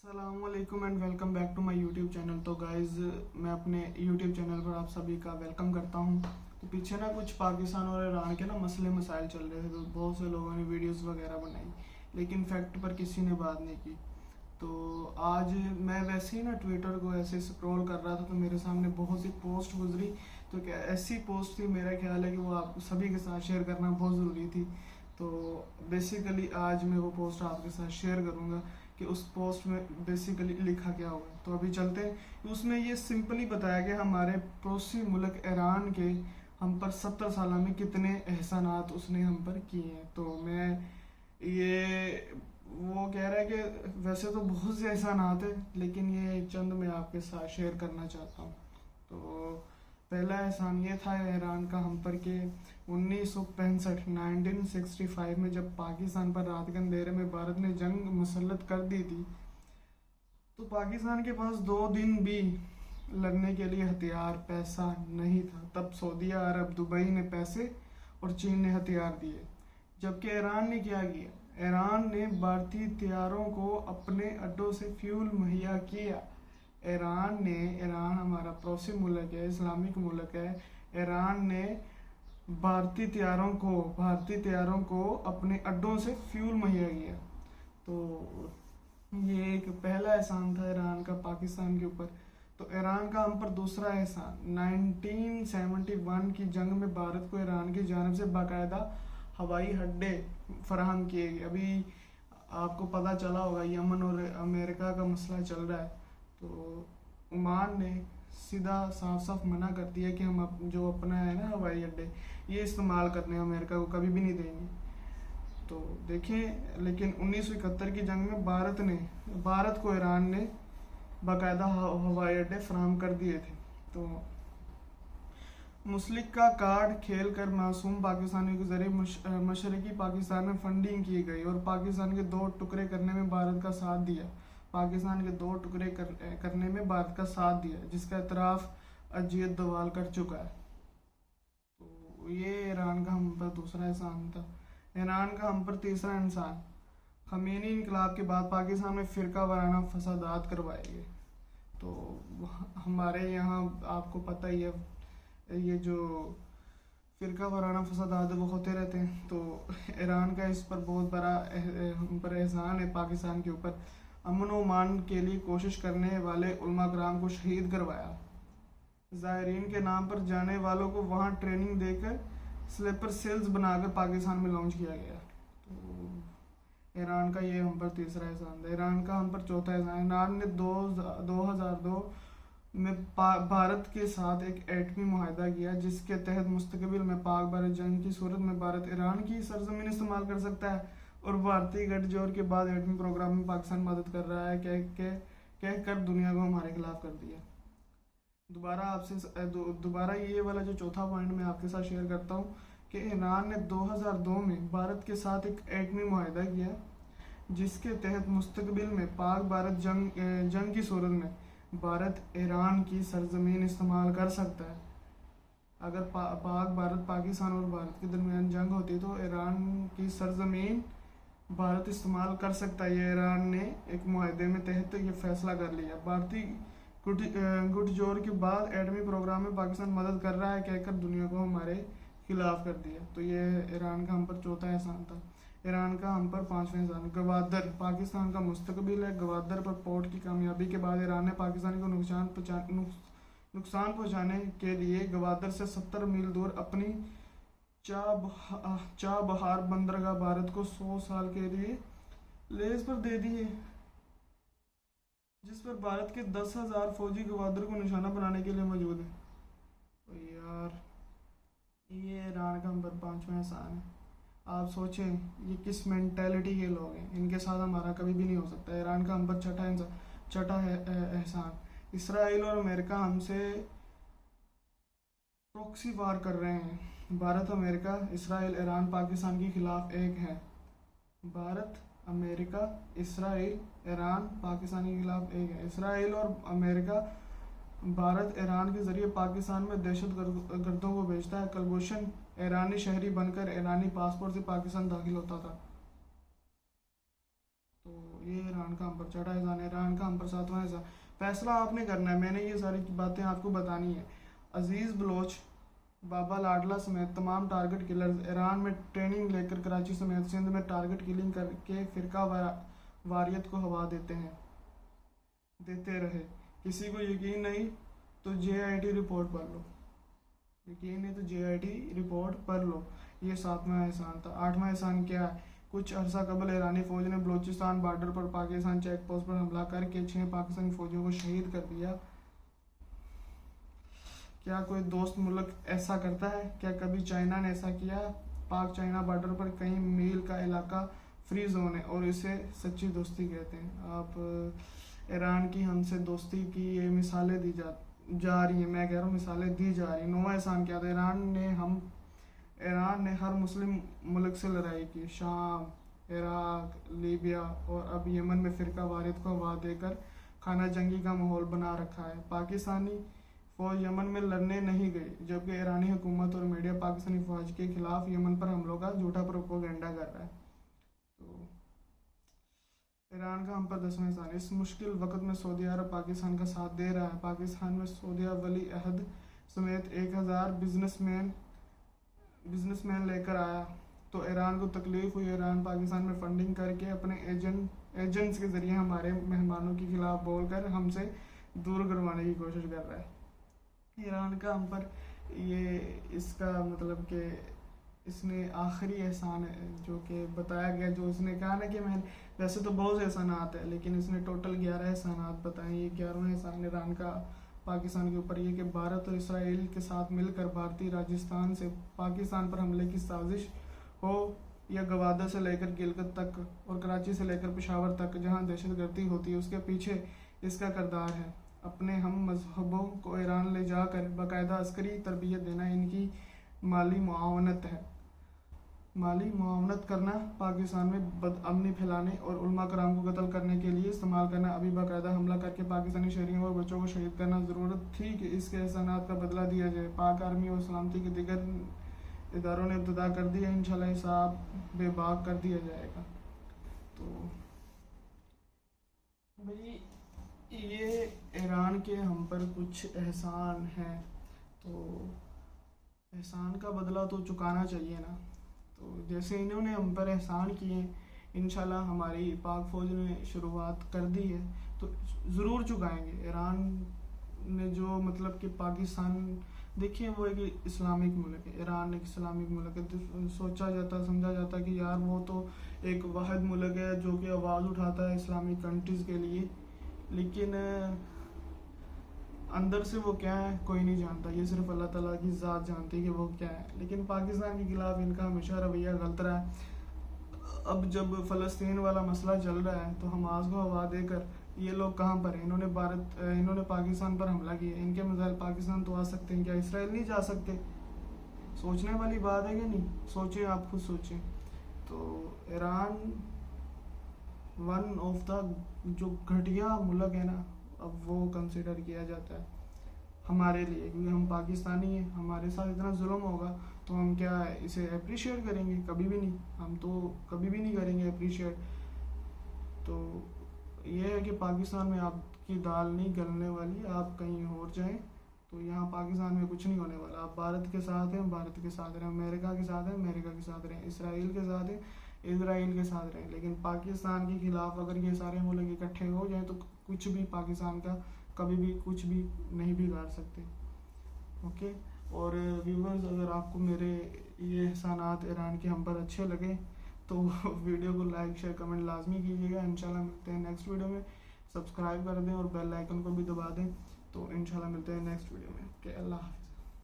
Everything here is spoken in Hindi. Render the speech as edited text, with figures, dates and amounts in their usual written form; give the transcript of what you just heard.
अस्सलामुअलैकुम and welcome back to my YouTube channel. तो गाइज़, मैं अपने यूट्यूब चैनल पर आप सभी का वेलकम करता हूं। तो पीछे ना कुछ पाकिस्तान और ईरान के ना मसले मसाइल चल रहे थे, तो बहुत से लोगों ने वीडियोस वगैरह बनाई, लेकिन फैक्ट पर किसी ने बात नहीं की। तो आज मैं वैसे ही ना ट्विटर को ऐसे स्क्रॉल कर रहा था, तो मेरे सामने बहुत सी पोस्ट गुजरी। तो क्या ऐसी पोस्ट थी, मेरा ख्याल है कि वो आप सभी के साथ शेयर करना बहुत ज़रूरी थी। तो बेसिकली आज मैं वो पोस्ट आपके साथ शेयर करूँगा कि उस पोस्ट में बेसिकली लिखा क्या हुआ। तो अभी चलते हैं। उसमें ये सिंपली बताया कि हमारे पड़ोसी मुल्क ईरान के हम पर 70 साल में कितने एहसानात उसने हम पर किए हैं। तो मैं ये वो कह रहा है कि वैसे तो बहुत से एहसानात हैं, लेकिन ये चंद मैं आपके साथ शेयर करना चाहता हूँ। तो पहला एहसान ये था ईरान का हम पर कि 1965 में जब पाकिस्तान पर रात के अंधेरे में भारत ने जंग मुसल्लत कर दी थी, तो पाकिस्तान के पास 2 दिन भी लड़ने के लिए हथियार पैसा नहीं था। तब सऊदी अरब, दुबई ने पैसे और चीन ने हथियार दिए। जबकि ईरान ने क्या किया? ईरान ने भारतीय हथियारों को अपने अड्डों से फ्यूल मुहैया किया। ईरान हमारा पड़ोसी मुल्क है, इस्लामिक मुल्क है। ईरान ने भारतीय हथियारों को अपने अड्डों से फ्यूल मुहैया किया। तो ये एक पहला एहसान था ईरान का पाकिस्तान के ऊपर। तो ईरान का हम पर दूसरा एहसान, 1971 की जंग में भारत को ईरान की जानिब से बाकायदा हवाई अड्डे फराहम किए गए। अभी आपको पता चला होगा, यमन और अमेरिका का मसला चल रहा है। तो ओमान ने सीधा साफ साफ मना कर दिया कि हम जो अपना है ना हवाई अड्डे, ये इस्तेमाल करने अमेरिका को कभी भी नहीं देंगे। तो देखें, लेकिन 1971 की जंग में भारत को ईरान ने बाकायदा हवाई अड्डे फराहम कर दिए थे। तो मुस्लिक का कार्ड खेल कर मासूम पाकिस्तानियों के जरिए मशरकी पाकिस्तान में फंडिंग की गई और पाकिस्तान के दो टुकड़े करने में भारत का साथ दिया। करने में भारत का साथ दिया, जिसका इतराफ़ अजीत दोवाल कर चुका है। तो ये ईरान का हम पर दूसरा एहसान था। ईरान का हम पर तीसरा एहसान, खमेनी इनकलाब के बाद पाकिस्तान में फ़िरका वाराना फसादात करवाए गए। तो हमारे यहाँ आपको पता ही है, ये जो फ़िरका वाराना फसादात वो होते रहते हैं। तो ईरान का इस पर बहुत बड़ा हम पर एहसान है पाकिस्तान के ऊपर। अमन व अमान के लिए कोशिश करने वाले उलमा कराम को शहीद करवाया। ज़ायरीन के नाम पर जाने वालों को वहाँ ट्रेनिंग देकर स्लीपर सेल्स बनाकर पाकिस्तान में लॉन्च किया गया। तो ईरान का ये हम पर तीसरा एहसान था। ईरान का हम पर चौथा एहसान, ईरान ने 2002 में भारत के साथ एक एटमी मुआहदा किया, जिसके तहत मुस्तकबिल में पाक भारत जंग की सूरत में भारत ईरान की सरजमीन इस्तेमाल कर सकता है और भारतीय गठजोड़ के बाद एटमी प्रोग्राम में पाकिस्तान मदद कर रहा है, कह कर दुनिया को हमारे खिलाफ कर दिया। दोबारा ये वाला जो चौथा पॉइंट मैं आपके साथ शेयर करता हूँ कि ईरान ने 2002 में भारत के साथ एक एटमी मुआहदा किया, जिसके तहत मुस्तकबिल में पाक भारत जंग की सूरत में भारत ईरान की सरजमीन इस्तेमाल कर सकता है। अगर पाक भारत पाकिस्तान और भारत के दरमियान जंग होती तो ईरान की सरजमीन भारत इस्तेमाल कर सकता है। ये ईरान ने एक मुआहदे में तहत ये फैसला कर लिया। भारतीय गुटजोड़ के बाद एटमी प्रोग्राम में पाकिस्तान मदद कर रहा है, कहकर दुनिया को हमारे खिलाफ कर दिया। तो ये ईरान का हम पर चौथा एहसान था। ईरान का हम पर पांचवा एहसान, गवादर पाकिस्तान का मुस्तकबिल है। गवादर पर पोर्ट की कामयाबी के बाद ईरान ने पाकिस्तान को नुकसान पहुंचाने के लिए गवादर से 70 मील दूर अपनी चाबहार बंदरगाह भारत को 100 साल के लिए लीज पर दे दी है, जिस पर भारत के 10,000 फौजी गवादर को निशाना बनाने के लिए मौजूद है। तो यार, ये ईरान का हम पर पांचवा एहसान है। आप सोचें, ये किस मेंटेलिटी के लोग हैं, इनके साथ हमारा कभी भी नहीं हो सकता। ईरान का हम पर छठा एहसान, इसराइल और अमेरिका हमसे प्रॉक्सी वार कर रहे हैं। Bharat, America, Israel, Iran Pakistan के खिलाफ एक है। Bharat, America, Israel, Iran Pakistan के खिलाफ एक है। इसराइल और अमेरिका, भारत ईरान के जरिए पाकिस्तान में दहशत गर्दों को भेजता है। कुलभूषण ईरानी शहरी बनकर ईरानी पासपोर्ट से पाकिस्तान दाखिल होता था। तो ये ईरान का हम पर चढ़ा एहसान है। ईरान का हम पर 7वां एहसान। फैसला आपने करना है, मैंने ये सारी बातें आपको बतानी है। अजीज़ बलोच, बाबा लाडला समेत तमाम टारगेट किलर्स ईरान में ट्रेनिंग लेकर कराची समेत सिंध में टारगेट किलिंग करके फ़िरका वारियत को हवा देते रहे। किसी को यकीन नहीं तो JIT रिपोर्ट पढ़ लो, यकीन नहीं तो JIT रिपोर्ट पढ़ लो। ये 7वां एहसान था। 8वां एहसान क्या है? कुछ अरसा कबल ईरानी फौज ने बलूचिस्तान बॉर्डर पर पाकिस्तान चेक पोस्ट पर हमला करके 6 पाकिस्तानी फौजियों को शहीद कर दिया। क्या कोई दोस्त मुल्क ऐसा करता है? क्या कभी चाइना ने ऐसा किया? पाक चाइना बॉर्डर पर कई मील का इलाका फ्री जोन है और इसे सच्ची दोस्ती कहते हैं। आप ईरान की हमसे दोस्ती की ये मिसालें दी जा रही हैं, मैं कह रहा हूँ मिसालें दी जा रही हैं। 9वां एहसान क्या था? ईरान ने हर मुस्लिम मुल्क से लड़ाई की, शाम, इराक, लीबिया और अब यमन में फ़िरका वारियत को हवा देकर खाना जंगी का माहौल बना रखा है। पाकिस्तानी फौज यमन में लड़ने नहीं गई, जबकि ईरानी हुकूमत और मीडिया पाकिस्तानी फौज के खिलाफ यमन पर हमलों का झूठा प्रोपेगेंडा कर रहा है। तो ईरान का हम पर 10वां एहसान। इस मुश्किल वक्त में सऊदी अरब पाकिस्तान का साथ दे रहा है। पाकिस्तान में सऊदी वली अहद समेत 1000 बिजनेसमैन लेकर आया तो ईरान को तकलीफ हुई। ईरान पाकिस्तान में फंडिंग करके अपने एजेंट्स के जरिए हमारे मेहमानों के खिलाफ बोलकर हमसे दूर करवाने की कोशिश कर रहा है। ईरान का हम पर ये इसका मतलब कि इसने आखिरी एहसान है जो कि बताया गया, जो उसने कहा ना कि मैं वैसे तो बहुत से एहसानात है लेकिन इसने टोटल 11 एहसानात बताए। ये 11वां एहसान ईरान का पाकिस्तान के ऊपर ये कि भारत और इसराइल के साथ मिलकर भारतीय राजस्थान से पाकिस्तान पर हमले की साजिश हो या गवादर से लेकर गिलगित तक और कराची से लेकर पेशावर तक जहां दहशतगर्दी होती है उसके पीछे इसका किरदार है। अपने हम मजहबों को ईरान ले जाकर बाकायदा अस्करी तरबियत देना इनकी माली मुआवनत है। माली मुआवनत करना, पाकिस्तान में बदअमनी फैलाने और उलमा कराम को कत्ल करने के लिए इस्तेमाल करना, अभी बाकायदा हमला करके पाकिस्तानी शहरियों और बच्चों को शहीद करना। ज़रूरत थी कि इसके एहसानात का बदला दिया जाए। पाक आर्मी और सलामती के दिगर इदारों ने इब्तिदा कर दिया, इंशाल्लाह हिसाब बेबाक कर दिया जाएगा। तो भाई ये ईरान के हम पर कुछ एहसान हैं, तो एहसान का बदला तो चुकाना चाहिए ना। तो जैसे इन्होंने हम पर एहसान किए, इंशाल्लाह हमारी पाक फ़ौज ने शुरुआत कर दी है तो ज़रूर चुकाएंगे। ईरान ने जो मतलब कि पाकिस्तान, देखिए वो एक इस्लामिक मुल्क है, ईरान एक इस्लामिक मुल्क है। सोचा जाता समझा जाता कि यार वो तो एक वाहिद मुल्क है जो कि आवाज़ उठाता है इस्लामिक कंट्रीज़ के लिए, लेकिन अंदर से वो क्या है कोई नहीं जानता, ये सिर्फ अल्लाह ताला की ज़ात जानती है कि वो क्या है। लेकिन पाकिस्तान के खिलाफ इनका हमेशा रवैया गलत रहा है। अब जब फ़लस्तीन वाला मसला चल रहा है तो हमास को हवा देकर ये लोग कहाँ पर हैं? इन्होंने पाकिस्तान पर हमला किया। इनके मिसाइल पाकिस्तान तो आ सकते हैं, क्या इसराइल नहीं जा सकते? सोचने वाली बात है कि नहीं? सोचिए, आप खुद सोचिए। तो ईरान वन ऑफ द जो घटिया मुल्क है ना, अब वो कंसिडर किया जाता है हमारे लिए, क्योंकि हम पाकिस्तानी हैं। हमारे साथ इतना जुल्म होगा तो हम क्या इसे अप्रिशिएट करेंगे? कभी भी नहीं, हम तो कभी भी नहीं करेंगे अप्रिशिएट। तो ये है कि पाकिस्तान में आपकी दाल नहीं गलने वाली, आप कहीं और जाएं तो यहाँ पाकिस्तान में कुछ नहीं होने वाला। आप भारत के साथ हैं, भारत के साथ रहें, अमेरिका के साथ हैं, अमेरिका के साथ रहें, इसराइल के साथ हैं, इसराइल के साथ रहें। लेकिन पाकिस्तान के खिलाफ अगर ये सारे मुल्क इकट्ठे हो जाएं तो कुछ भी पाकिस्तान का कभी भी कुछ भी नहीं बिगाड़ सकते। ओके। और व्यूवर्स, अगर आपको मेरे ये एहसानात ईरान के हम पर अच्छे लगे तो वीडियो को लाइक शेयर कमेंट लाजमी कीजिएगा। इंशाल्लाह मिलते हैं नेक्स्ट वीडियो में। सब्सक्राइब कर दें और बेल आइकन को भी दबा दें। तो इंशाल्लाह मिलते हैं नेक्स्ट वीडियो में। ओके, अल्लाह हाफ़िज़।